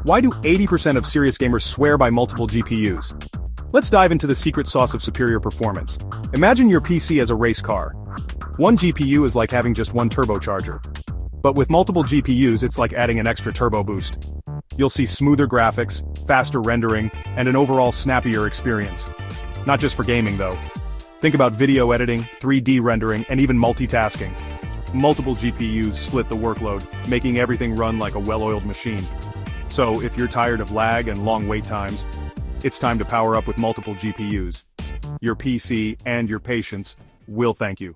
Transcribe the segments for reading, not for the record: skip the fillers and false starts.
Why do 80% of serious gamers swear by multiple GPUs? Let's dive into the secret sauce of superior performance. Imagine your PC as a race car. One GPU is like having just one turbocharger. But with multiple GPUs, it's like adding an extra turbo boost. You'll see smoother graphics, faster rendering, and an overall snappier experience. Not just for gaming though. Think about video editing, 3D rendering, and even multitasking. Multiple GPUs split the workload, making everything run like a well-oiled machine. So if you're tired of lag and long wait times, it's time to power up with multiple GPUs. Your PC and your patience will thank you.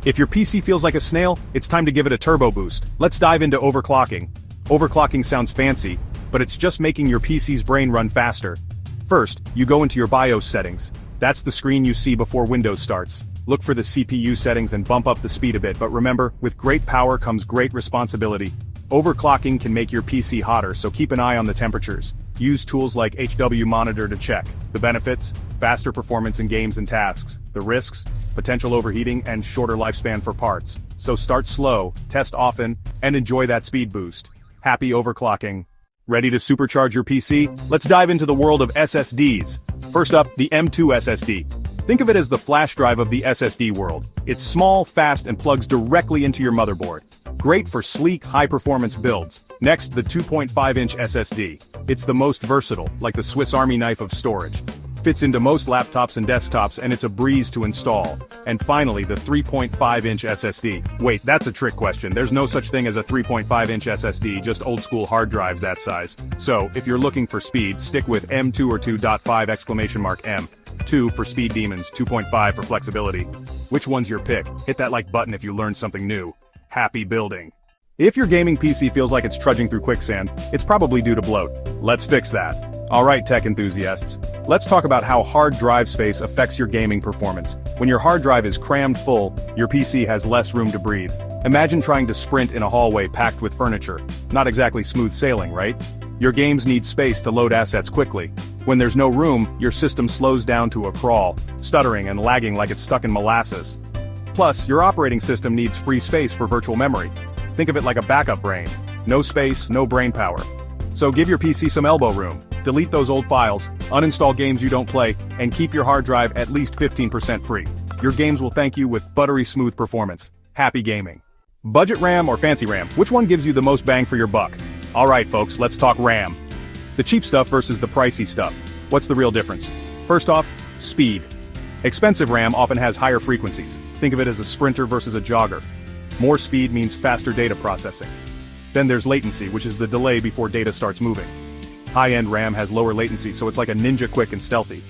If your PC feels like a snail, it's time to give it a turbo boost. Let's dive into overclocking. Overclocking sounds fancy, but it's just making your PC's brain run faster. First, you go into your BIOS settings. That's the screen you see before Windows starts. Look for the CPU settings and bump up the speed a bit, but remember, with great power comes great responsibility. Overclocking can make your PC hotter, so keep an eye on the temperatures. Use tools like HW Monitor to check. The benefits: faster performance in games and tasks. The risks: potential overheating and shorter lifespan for parts. So start slow, test often, and enjoy that speed boost. Happy overclocking. Ready to supercharge your PC? Let's dive into the world of SSDs. First up, the M2 SSD. Think of it as the flash drive of the SSD world. It's small, fast, and plugs directly into your motherboard. Great for sleek, high-performance builds. Next, the 2.5-inch SSD. It's the most versatile, like the Swiss Army knife of storage. Fits into most laptops and desktops, and it's a breeze to install. And finally, the 3.5-inch SSD. Wait, that's a trick question. There's no such thing as a 3.5-inch SSD, just old-school hard drives that size. So, if you're looking for speed, stick with M2 or 2.5 M. 2 for speed demons, 2.5 for flexibility. Which one's your pick? Hit that like button if you learned something new. Happy building. If your gaming PC feels like it's trudging through quicksand, it's probably due to bloat. Let's fix that. Alright tech enthusiasts, let's talk about how hard drive space affects your gaming performance. When your hard drive is crammed full, your PC has less room to breathe. Imagine trying to sprint in a hallway packed with furniture. Not exactly smooth sailing, right? Your games need space to load assets quickly. When there's no room, your system slows down to a crawl, stuttering and lagging like it's stuck in molasses. Plus, your operating system needs free space for virtual memory. Think of it like a backup brain. No space, no brain power. So give your PC some elbow room. Delete those old files, uninstall games you don't play, and keep your hard drive at least 15% free. Your games will thank you with buttery smooth performance. Happy gaming. Budget RAM or fancy RAM, which one gives you the most bang for your buck? Alright folks, let's talk RAM. The cheap stuff versus the pricey stuff. What's the real difference? First off, speed. Expensive RAM often has higher frequencies. Think of it as a sprinter versus a jogger. More speed means faster data processing. Then there's latency, which is the delay before data starts moving. High-end RAM has lower latency, so it's like a ninja quick and stealthy.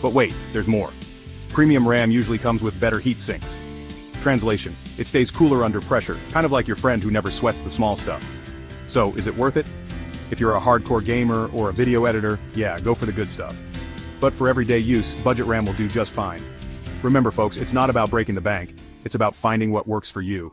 But wait, there's more. Premium RAM usually comes with better heat sinks. Translation: it stays cooler under pressure, kind of like your friend who never sweats the small stuff. So, is it worth it? If you're a hardcore gamer or a video editor, yeah, go for the good stuff. But for everyday use, budget RAM will do just fine. Remember folks, it's not about breaking the bank, it's about finding what works for you.